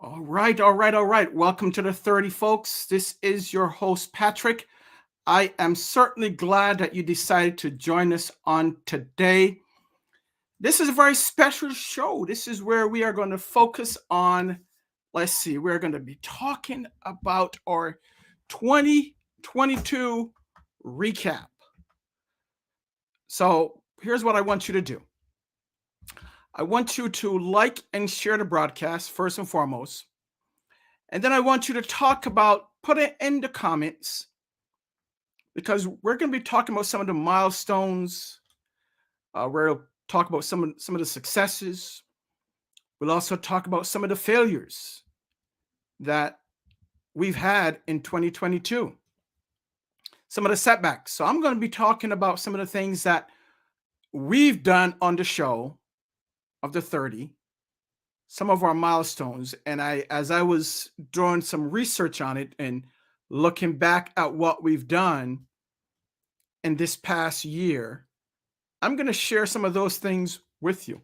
All right. Welcome to the 30, folks. This is your host, Patrick. I am certainly glad that you decided to join us on today. This is a very special show. This is where we are going to focus on, we're going to be talking about our 2022 recap. So here's what I want you to do. I want you to like and share the broadcast first and foremost. And then I want you to put it in the comments, because we're going to be talking about some of the milestones. We'll talk about some of the successes. We'll also talk about some of the failures that we've had in 2022. Some of the setbacks. So I'm going to be talking about some of the things that we've done on the show of the 30, some of our milestones. And as I was doing some research on it and looking back at what we've done in this past year, I'm going to share some of those things with you,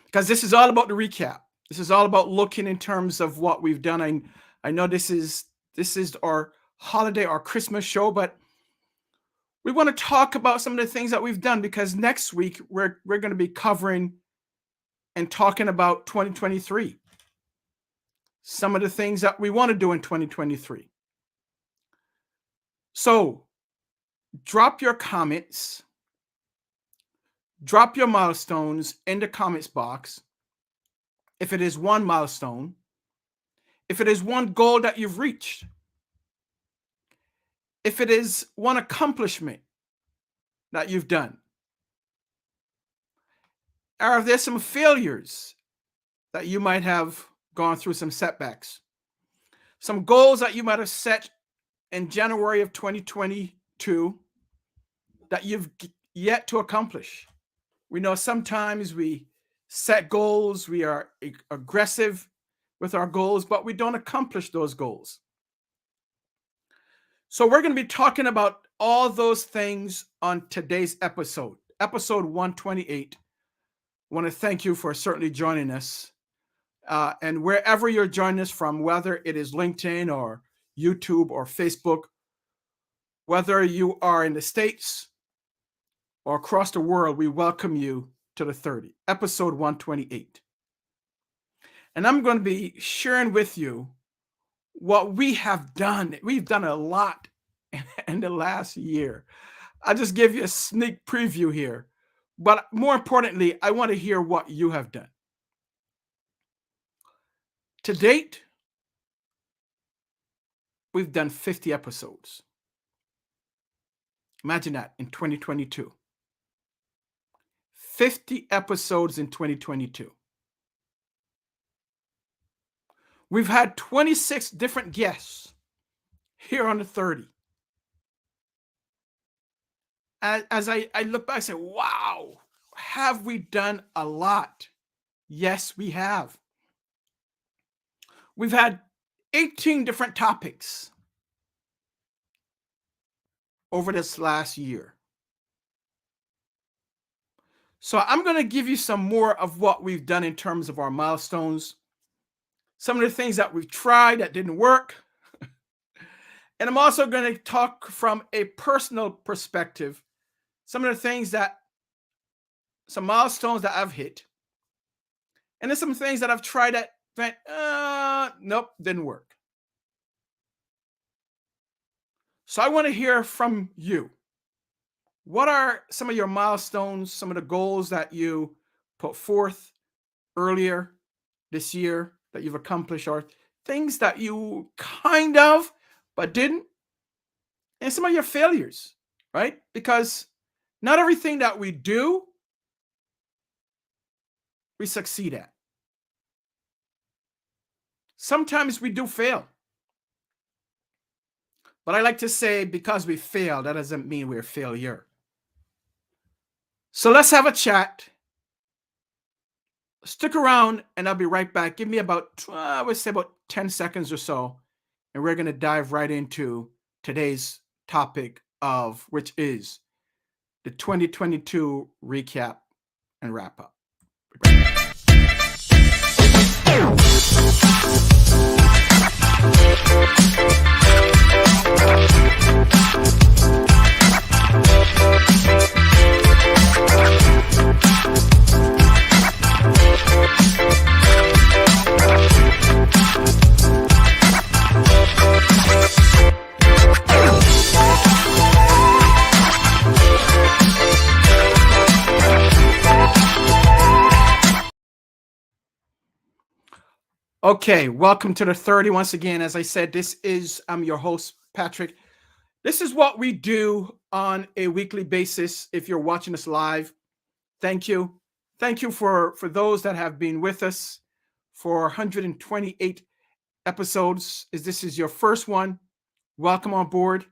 because this is all about the recap. This is all about looking in terms of what we've done. I know this is our holiday, our Christmas show, but we want to talk about some of the things that we've done, because next week we're going to be covering and talking about 2023. Some of the things that we want to do in 2023. So drop your comments, drop your milestones in the comments box. If it is one milestone, if it is one goal that you've reached, if it is one accomplishment that you've done, or if there's some failures that you might have gone through, some setbacks, some goals that you might have set in January of 2022 that you've yet to accomplish. We know sometimes we set goals, we are aggressive with our goals, but we don't accomplish those goals. So we're going to be talking about all those things on today's episode 128. I want to thank you for certainly joining us. And wherever you're joining us from, whether it is LinkedIn or YouTube or Facebook, whether you are in the States or across the world, we welcome you to the 30, episode 128. And I'm going to be sharing with you what we have done. We've done a lot in the last year. I'll just give you a sneak preview here. But more importantly, I want to hear what you have done. To date, we've done 50 episodes. Imagine that, in 2022. 50 episodes in 2022. We've had 26 different guests here on the 30. As I look back, I say, wow, have we done a lot? Yes, we have. We've had 18 different topics over this last year. So I'm going to give you some more of what we've done in terms of our milestones, some of the things that we've tried that didn't work. And I'm also going to talk from a personal perspective, some of the things some milestones that I've hit. And there's some things that I've tried that went, nope, didn't work. So I want to hear from you. What are some of your milestones, some of the goals that you put forth earlier this year that you've accomplished, or things that you kind of, but didn't? And some of your failures, right? Because not everything that we do, we succeed at. Sometimes we do fail. But I like to say, because we fail, that doesn't mean we're a failure. So let's have a chat. Stick around and I'll be right back. Give me about, I would say about 10 seconds or so. And we're going to dive right into today's topic which is the 2022 recap and wrap up. Okay, welcome to the 30 once again. As I said, I'm your host, Patrick. This is what we do on a weekly basis. If you're watching us live, thank you. Thank you for those that have been with us for 128 episodes. If this is your first one, welcome on board.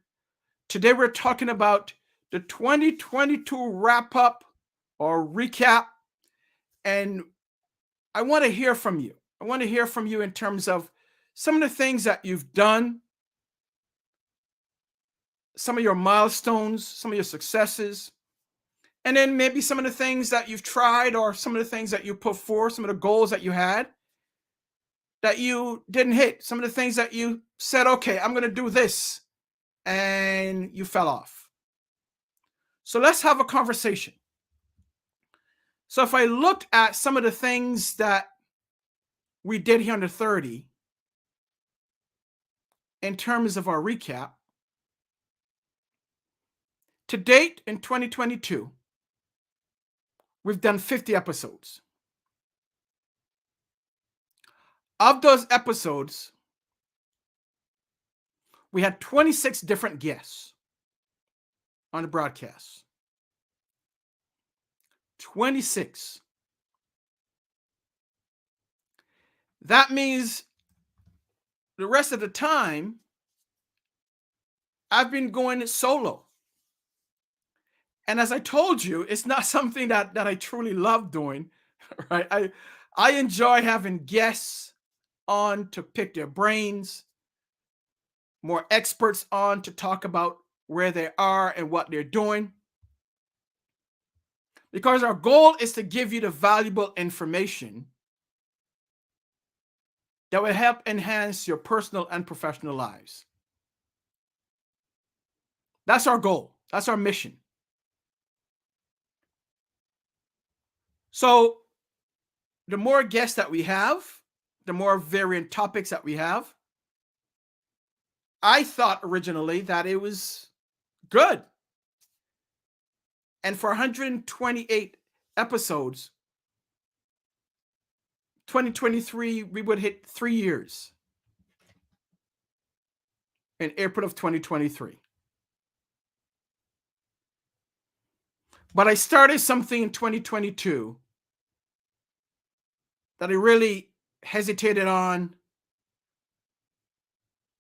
Today we're talking about the 2022 wrap up or recap, and I want to hear from you. I want to hear from you in terms of some of the things that you've done, some of your milestones, some of your successes, and then maybe some of the things that you've tried or some of the things that you put forth, some of the goals that you had that you didn't hit, some of the things that you said, okay, I'm going to do this, and you fell off. So let's have a conversation. So if I looked at some of the things that we did here on the 30 in terms of our recap, to date in 2022, we've done 50 episodes. Of those episodes, we had 26 different guests on the broadcast. 26. That means the rest of the time, I've been going solo. And as I told you, it's not something that I truly love doing, right? I enjoy having guests on to pick their brains, more experts on to talk about where they are and what they're doing. Because our goal is to give you the valuable information that will help enhance your personal and professional lives. That's our goal. That's our mission. So the more guests that we have, the more variant topics that we have. I thought originally that it was good. And for 128 episodes, 2023, we would hit 3 years in April of 2023. But I started something in 2022 that I really hesitated on.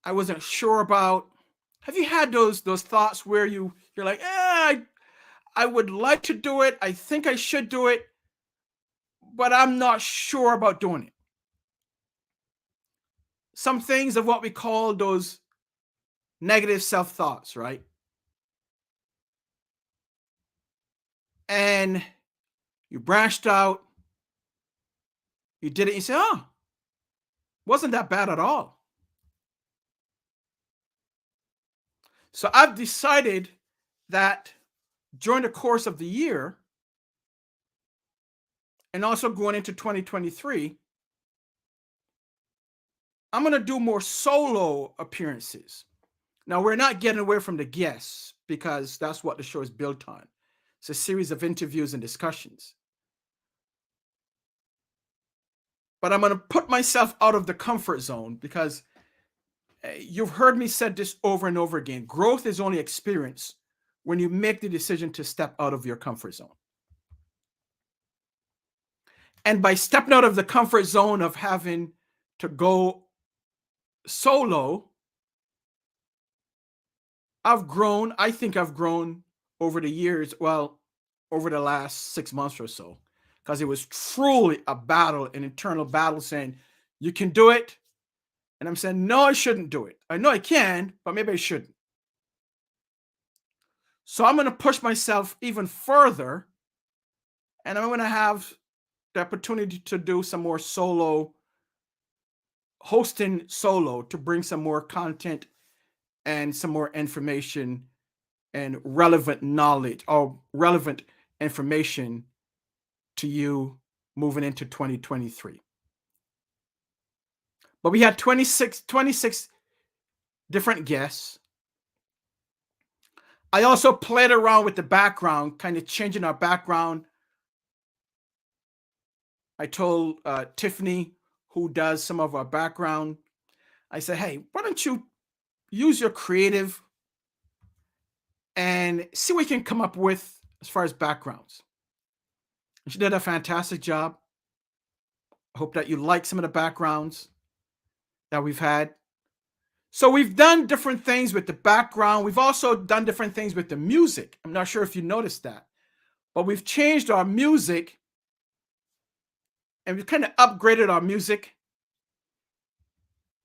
I wasn't sure about. Have you had those thoughts where you're like, I would like to do it. I think I should do it, but I'm not sure about doing it. Some things of what we call those negative self-thoughts, right? And you branched out, you did it, you say, oh, wasn't that bad at all. So I've decided that during the course of the year, and also going into 2023, I'm going to do more solo appearances. Now, we're not getting away from the guests because that's what the show is built on. It's a series of interviews and discussions. But I'm going to put myself out of the comfort zone because you've heard me say this over and over again. Growth is only experienced when you make the decision to step out of your comfort zone. And by stepping out of the comfort zone of having to go solo, I think I've grown over the years, well, over the last 6 months or so, because it was truly a battle, an internal battle saying, you can do it. And I'm saying, no, I shouldn't do it. I know I can, but maybe I shouldn't. So I'm going to push myself even further, and I'm going to have the opportunity to do some more solo hosting solo to bring some more content and some more information and relevant knowledge or relevant information to you moving into 2023. But we had 26 different guests. I also played around with the background, kind of changing our background. I told Tiffany, who does some of our background, I said, hey, why don't you use your creative and see what you can come up with as far as backgrounds. And she did a fantastic job. I hope that you like some of the backgrounds that we've had. So we've done different things with the background. We've also done different things with the music. I'm not sure if you noticed that, but we've changed our music and we've kind of upgraded our music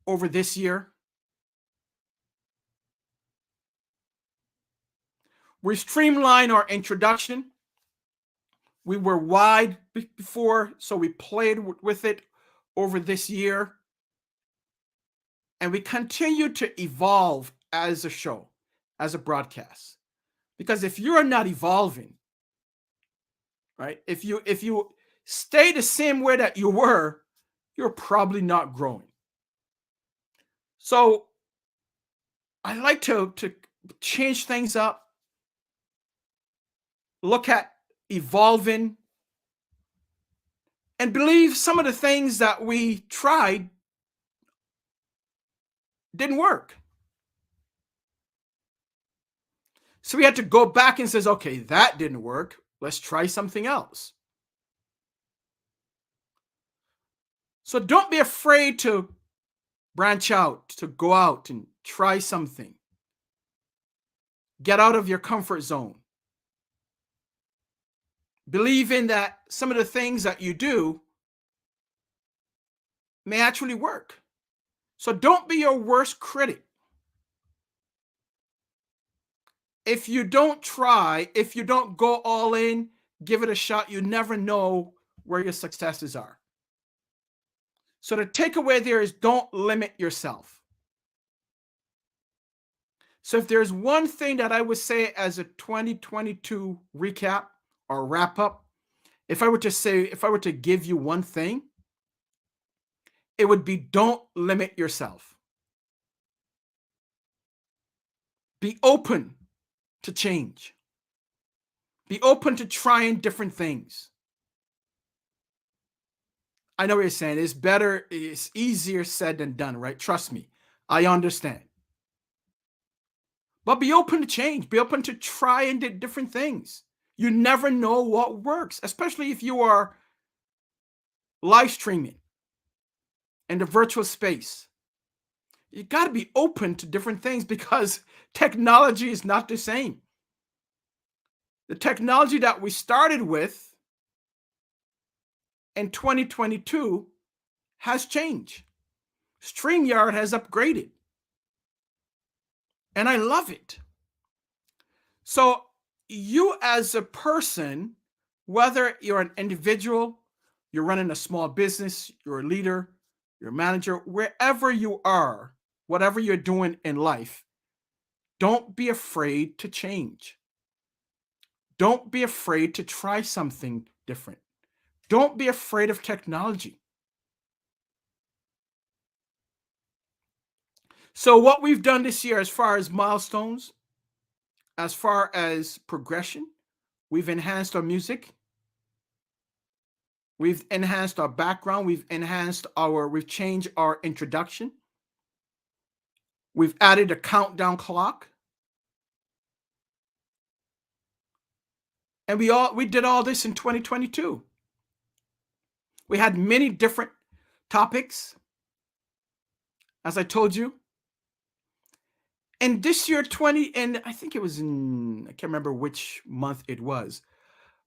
over this year. We streamlined our introduction. We were wide before, so we played with it over this year. And we continue to evolve as a show, as a broadcast. Because if you're not evolving, right? If you stay the same way that you were, you're probably not growing. So I like to change things up, look at evolving, and believe some of the things that we tried didn't work. So we had to go back and says, okay, that didn't work. Let's try something else. So don't be afraid to branch out, to go out and try something. Get out of your comfort zone. Believe in that some of the things that you do may actually work. So don't be your worst critic. If you don't try, if you don't go all in, give it a shot, you never know where your successes are. So the takeaway there is don't limit yourself. So if there's one thing that I would say as a 2022 recap or wrap up, if I were to give you one thing, it would be don't limit yourself. Be open to change. Be open to trying different things. I know what you're saying. It's easier said than done, right? Trust me. I understand. But be open to change. Be open to trying different things. You never know what works, especially if you are live streaming in the virtual space. You got to be open to different things because technology is not the same. The technology that we started with in 2022 has changed. StreamYard has upgraded. And I love it. So you as a person, whether you're an individual, you're running a small business, you're a leader, you're a manager, wherever you are, whatever you're doing in life, don't be afraid to change. Don't be afraid to try something different. Don't be afraid of technology. So what we've done this year as far as milestones, as far as progression, we've enhanced our music. We've enhanced our background. We've changed our introduction. We've added a countdown clock. And we did all this in 2022. We had many different topics, as I told you. And this year, and I think it was I can't remember which month it was.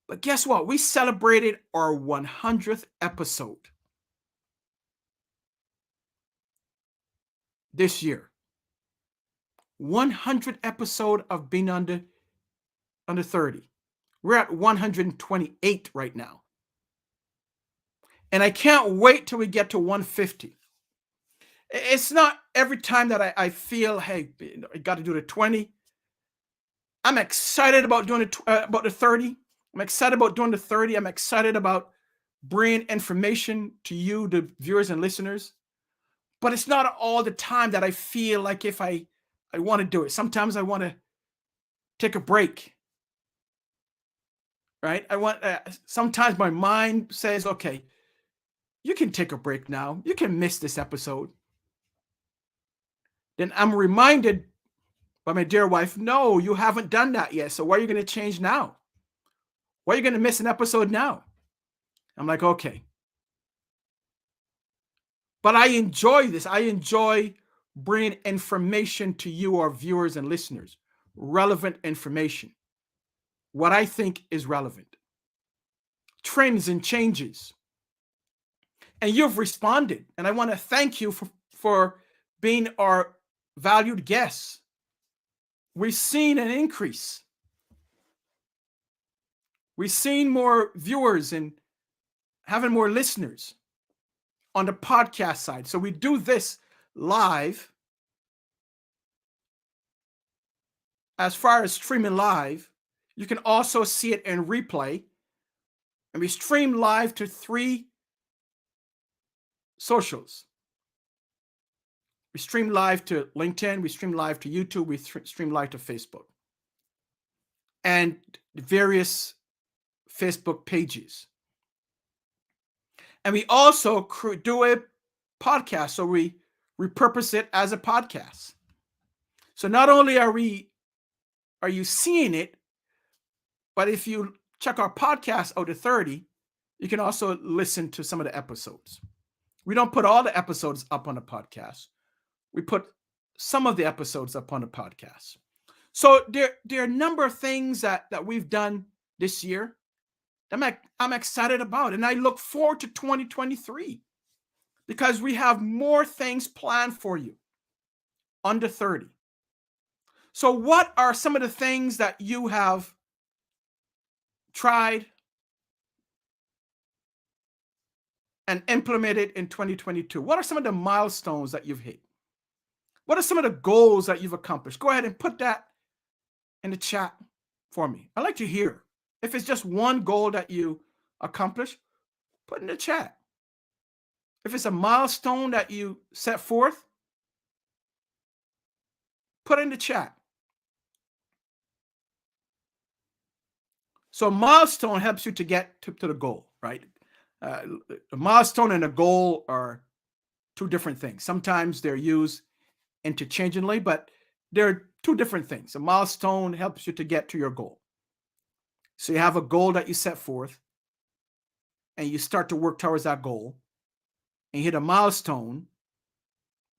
But guess what? We celebrated our 100th episode this year. 100 episode of being under 30. We're at 128 right now. And I can't wait till we get to 150. It's not every time that I feel, hey, I got to do the 20. I'm excited about doing about the 30. I'm excited about doing the 30. I'm excited about bringing information to you, the viewers and listeners. But it's not all the time that I feel like if I want to do it. Sometimes I want to take a break, right? Sometimes my mind says, okay, you can take a break now. You can miss this episode. Then I'm reminded by my dear wife, no, you haven't done that yet. So why are you going to change now? Why are you going to miss an episode now? I'm like, okay. But I enjoy this. I enjoy bringing information to you, our viewers and listeners, relevant information, what I think is relevant, trends and changes. And you've responded. And I want to thank you for being our valued guests. We've seen an increase. We've seen more viewers and having more listeners on the podcast side. So we do this live. As far as streaming live, you can also see it in replay. And we stream live to 3 socials. We stream live to LinkedIn, we stream live to YouTube, we stream live to Facebook. And various Facebook pages. And we also do a podcast, so we repurpose it as a podcast. So not only are you seeing it, but if you check our podcast out to 30, you can also listen to some of the episodes. We don't put all the episodes up on the podcast. We put some of the episodes up on the podcast. So there are a number of things that we've done this year I'm excited about. And I look forward to 2023 because we have more things planned for you under 30. So what are some of the things that you have tried and implemented in 2022? What are some of the milestones that you've hit? What are some of the goals that you've accomplished? Go ahead and put that in the chat for me. I'd like to hear. If it's just one goal that you accomplish, put in the chat. If it's a milestone that you set forth, put in the chat. So a milestone helps you to get to the goal, right? A milestone and a goal are 2 different things. Sometimes they're used interchangeably, but they're 2 different things. A milestone helps you to get to your goal. So you have a goal that you set forth, and you start to work towards that goal, and you hit a milestone,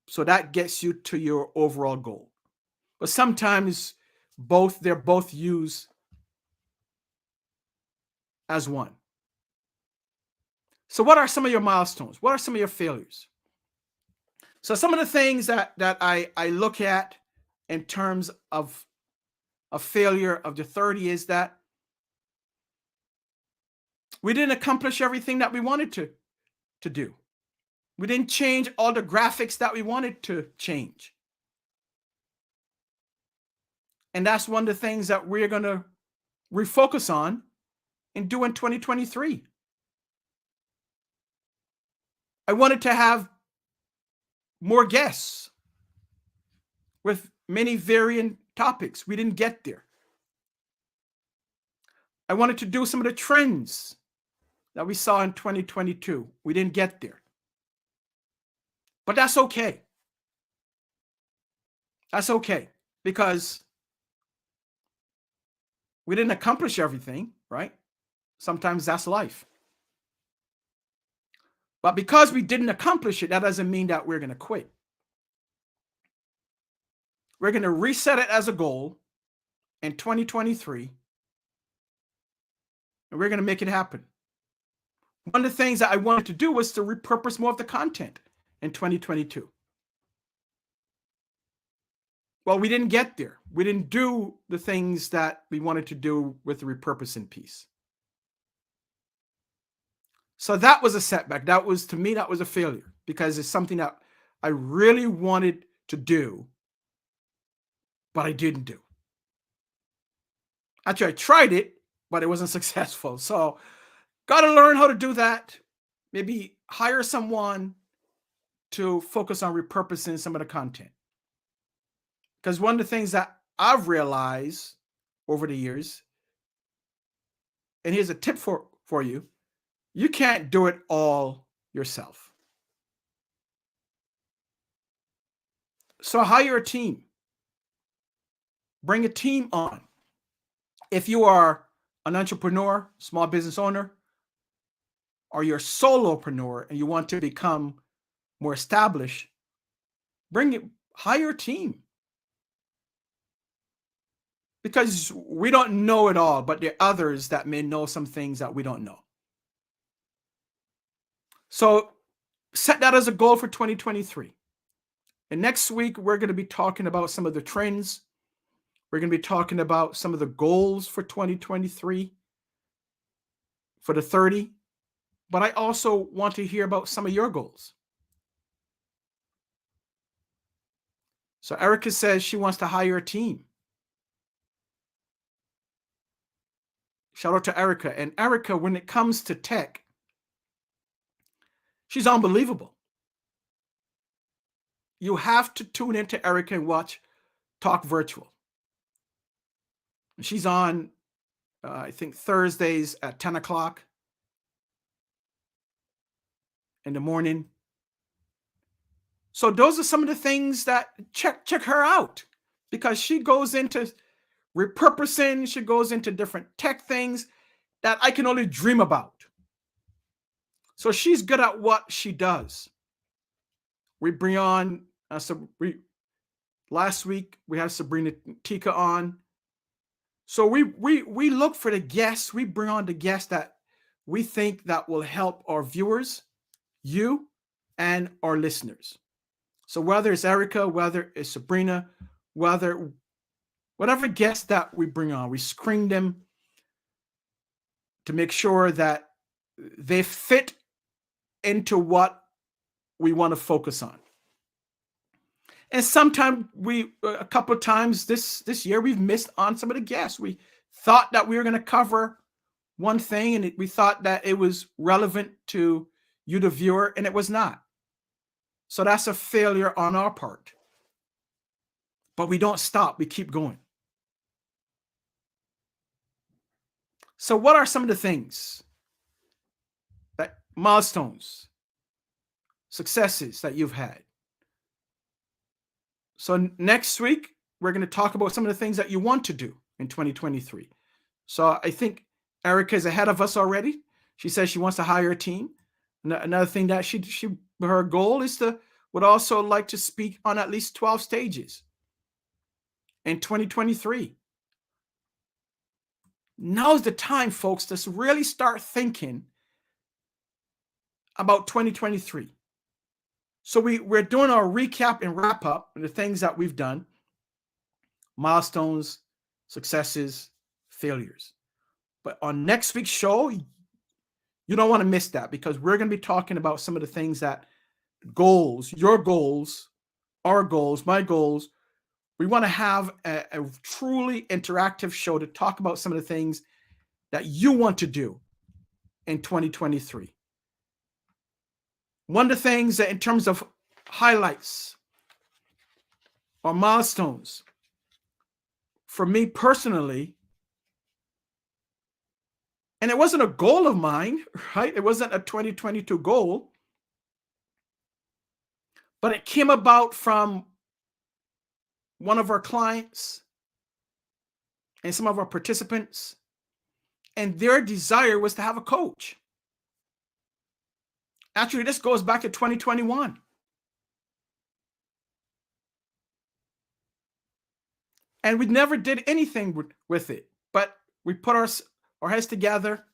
so that gets you to your overall goal. But sometimes they're both used as one. So what are some of your milestones? What are some of your failures? So some of the things that I look at in terms of a failure of the 30 is that we didn't accomplish everything that we wanted to do. We didn't change all the graphics that we wanted to change. And that's one of the things that we're going to refocus on and do in 2023. I wanted to have more guests with many varying topics. We didn't get there. I wanted to do some of the trends that we saw in 2022. We didn't get there. But that's okay. That's okay, because we didn't accomplish everything, right? Sometimes that's life. But because we didn't accomplish it, that doesn't mean that we're going to quit. We're going to reset it as a goal in 2023, and we're going to make it happen. One of the things that I wanted to do was to repurpose more of the content in 2022. Well, we didn't get there. We didn't do the things that we wanted to do with the repurposing piece. So that was a setback. To me, that was a failure, because it's something that I really wanted to do, but I didn't do. Actually, I tried it, but it wasn't successful. So, got to learn how to do that. Maybe hire someone to focus on repurposing some of the content. Because one of the things that I've realized over the years, and here's a tip for you, you can't do it all yourself. So hire a team. Bring a team on. If you are an entrepreneur, small business owner, or you're a solopreneur and you want to become more established, hire a team. Because we don't know it all, but there are others that may know some things that we don't know. So set that as a goal for 2023. And next week, we're going to be talking about some of the trends. We're going to be talking about some of the goals for 2023 for the 30. But I also want to hear about some of your goals. So Erica says she wants to hire a team. Shout out to Erica. And Erica, when it comes to tech, she's unbelievable. You have to tune into Erica and watch Talk Virtual. She's on, I think, Thursdays at 10 o'clock in the morning. So those are some of the things that check her out, because she goes into repurposing. She goes into different tech things that I can only dream about. So she's good at what she does. We bring on, last week we had Sabrina Tika on. So we look for the guests. We bring on the guests that we think that will help our viewers, you, and our listeners. So whether it's Erica, whether it's Sabrina, whatever guest that we bring on, we screen them to make sure that they fit into what we want to focus on. And sometimes a couple of times this year, we've missed on some of the guests. We thought that we were going to cover one thing, and we thought that it was relevant to you, the viewer, and it was not. So that's a failure on our part. But we don't stop. We keep going. So what are some of the things, that milestones, successes that you've had? So next week, we're going to talk about some of the things that you want to do in 2023. So I think Erica is ahead of us already. She says she wants to hire a team. Another thing that her goal is would also like to speak on at least 12 stages in 2023. Now's the time, folks, to really start thinking about 2023. So we're doing our recap and wrap up of the things that we've done: milestones, successes, failures. But on next week's show, you don't want to miss that, because we're going to be talking about some of the things that goals, your goals, our goals, my goals. We want to have a truly interactive show to talk about some of the things that you want to do in 2023. One of the things that, in terms of highlights or milestones, for me personally, and it wasn't a goal of mine, right? It wasn't a 2022 goal, but it came about from one of our clients and some of our participants, and their desire was to have a coach. Actually, this goes back to 2021. And we never did anything with it, but we put our heads together.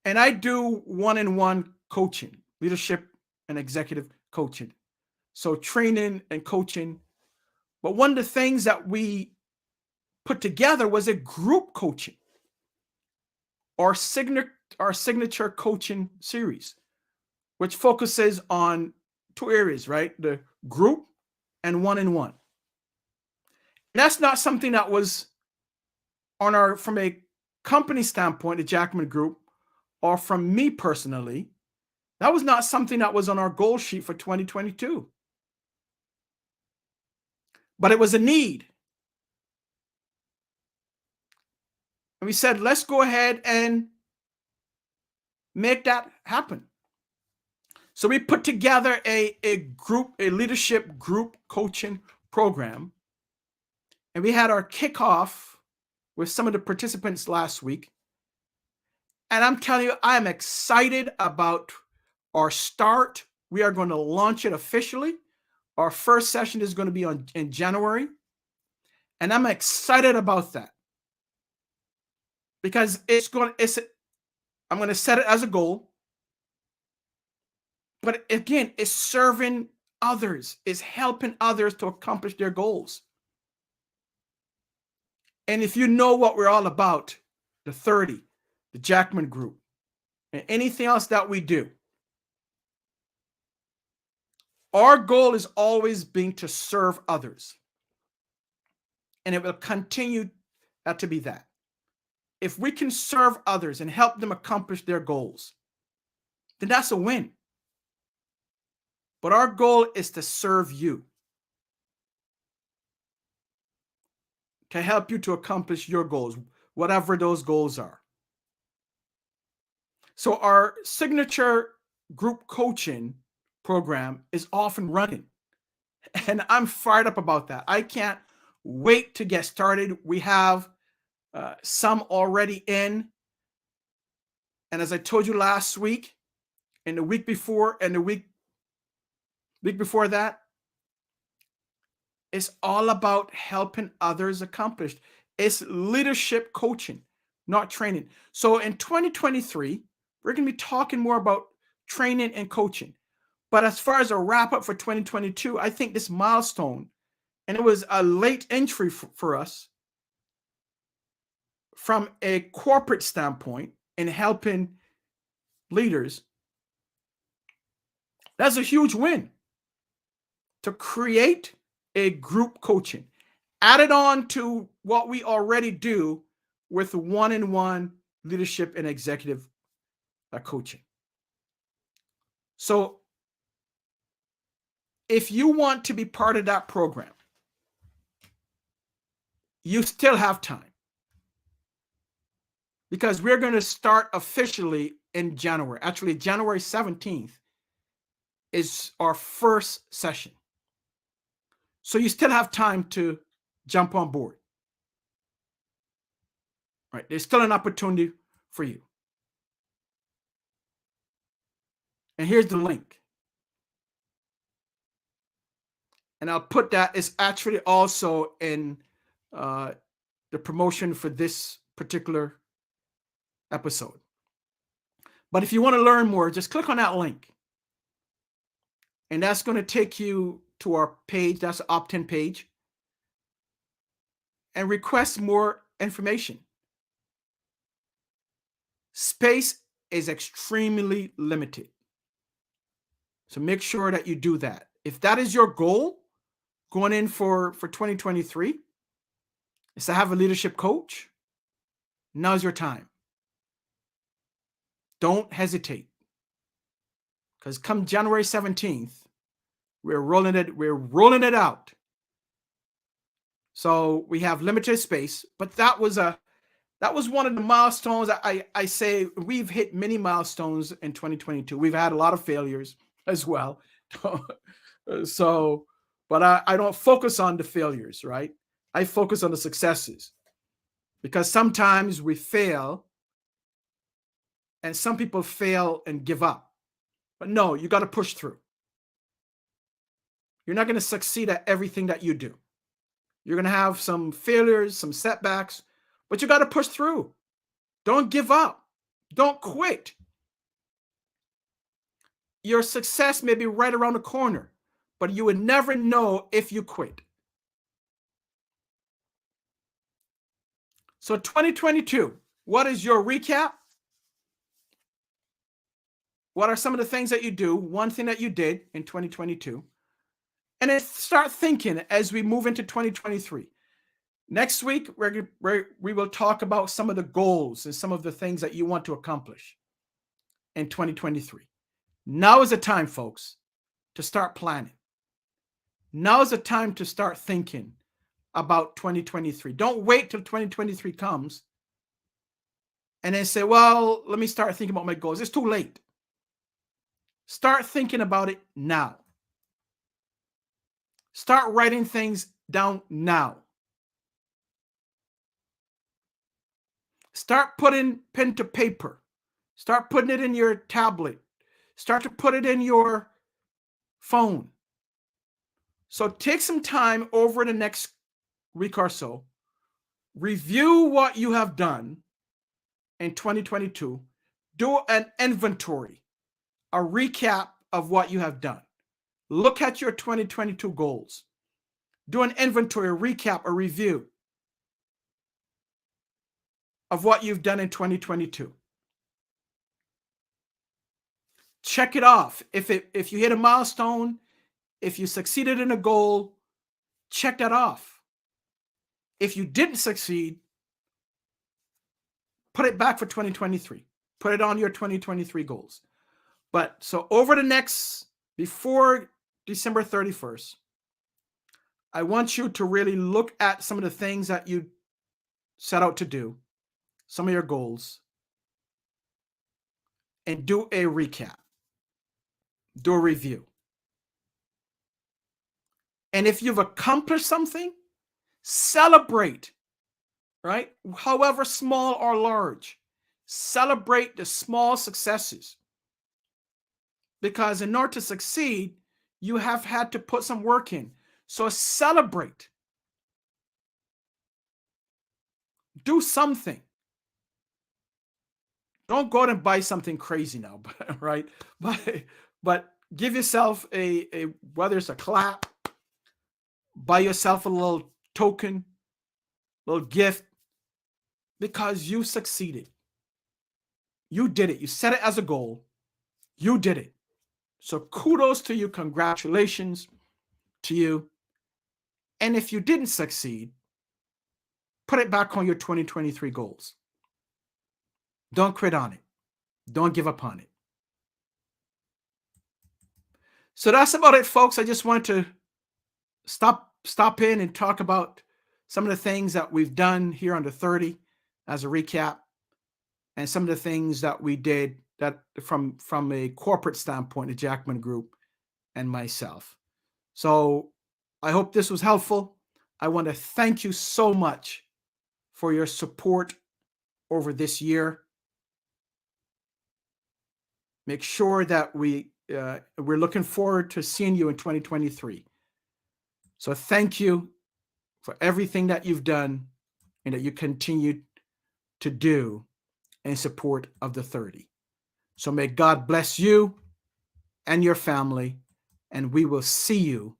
And I do one-on-one coaching, leadership and executive coaching. So training and coaching. But one of the things that we put together was a group coaching, our signature coaching series, which focuses on two areas, right? The group and one-on-one. That's not something that was on our, from a company standpoint, the Jackman Group, or from me personally, that was not something that was on our goal sheet for 2022. But it was a need. And we said, let's go ahead and make that happen. So we put together a leadership group coaching program. And we had our kickoff with some of the participants last week. And I'm telling you, I am excited about our start. We are going to launch it officially. Our first session is going to be in January. And I'm excited about that. Because I'm going to set it as a goal. But again, it's serving others, it's helping others to accomplish their goals. And if you know what we're all about, the 30, the Jackman Group, and anything else that we do, our goal is always being to serve others. And it will continue to be that. If we can serve others and help them accomplish their goals, then that's a win. But our goal is to serve you, to help you to accomplish your goals, whatever those goals are. So our signature group coaching program is off and running. And I'm fired up about that. I can't wait to get started. We have some already in. And as I told you last week, and the week before, and the week before that, it's all about helping others accomplish. It's leadership coaching, not training. So in 2023, we're going to be talking more about training and coaching. But as far as a wrap up for 2022, I think this milestone, and it was a late entry for us from a corporate standpoint in helping leaders, that's a huge win to create a group coaching, added on to what we already do with one-on-one leadership and executive coaching. So if you want to be part of that program, you still have time, because we're going to start officially in January. Actually, January 17th is our first session. So you still have time to jump on board. Right? There's still an opportunity for you. And here's the link. And I'll put that. It's actually also in the promotion for this particular episode. But if you want to learn more, just click on that link. And that's going to take you to our page. That's the opt-in page. And request more information. Space is extremely limited. So make sure that you do that. If that is your goal going in for 2023, is to have a leadership coach, now's your time. Don't hesitate. Because come January 17th, we're rolling it out. So we have limited space, but that was one of the milestones. I say we've hit many milestones in 2022. We've had a lot of failures as well. So, but I don't focus on the failures, right? I focus on the successes, because sometimes we fail and some people fail and give up. But no, you got to push through. You're not going to succeed at everything that you do. You're going to have some failures, some setbacks, but you got to push through. Don't give up. Don't quit. Your success may be right around the corner, but you would never know if you quit. So 2022, what is your recap? what are some of the things that you do, one thing that you did in 2022, and then start thinking as we move into 2023. Next week, we will talk about some of the goals and some of the things that you want to accomplish in 2023. Now is the time, folks, to start planning. Now is the time to start thinking about 2023. Don't wait till 2023 comes and then say, well, let me start thinking about my goals. It's too late. Start thinking about it now. Start writing things down now. Start putting pen to paper. Start putting it in your tablet. Start to put it in your phone. So take some time over the next week or so. Review what you have done in 2022. Do an inventory, a recap of what you have done. Look at your 2022 goals. Do an inventory, a recap, a review of what you've done in 2022. Check it off. If you hit a milestone, if you succeeded in a goal, check that off. If you didn't succeed, put it back for 2023. Put it on your 2023 goals. But so over the next, before December 31st, I want you to really look at some of the things that you set out to do, some of your goals, and do a recap, do a review. And if you've accomplished something, celebrate, right? However small or large, celebrate the small successes. Because in order to succeed, you have had to put some work in. So celebrate. Do something. Don't go out and buy something crazy now, right? But give yourself a whether it's a clap, buy yourself a little token, little gift, because you succeeded. You did it. You set it as a goal. You did it. So kudos to you. Congratulations to you. And if you didn't succeed, put it back on your 2023 goals. Don't quit on it. Don't give up on it. So that's about it, folks. I just wanted to stop in and talk about some of the things that we've done here under 30 as a recap, and some of the things that we did that from a corporate standpoint, the Jackman Group and myself. So I hope this was helpful. I want to thank you so much for your support over this year. Make sure that we're looking forward to seeing you in 2023. So thank you for everything that you've done and that you continue to do in support of the 30. So may God bless you and your family, and we will see you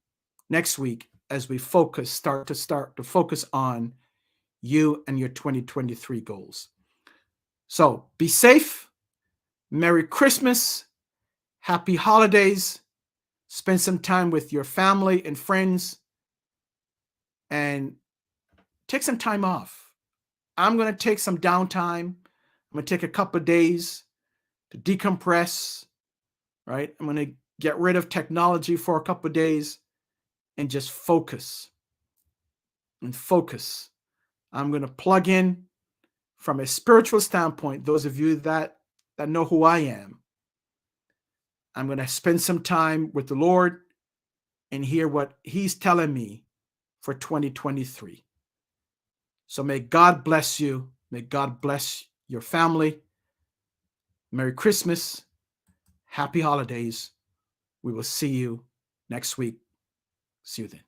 next week as we start to focus on you and your 2023 goals. So be safe. Merry Christmas. Happy holidays. Spend some time with your family and friends, and take some time off. I'm going to take some downtime. I'm going to take a couple of days to decompress, right? I'm going to get rid of technology for a couple of days and just focus and focus. I'm going to plug in from a spiritual standpoint. Those of you that know who I am, I'm going to spend some time with the Lord and hear what he's telling me for 2023. So may God bless you. May God bless your family. Merry Christmas. Happy holidays. We will see you next week. See you then.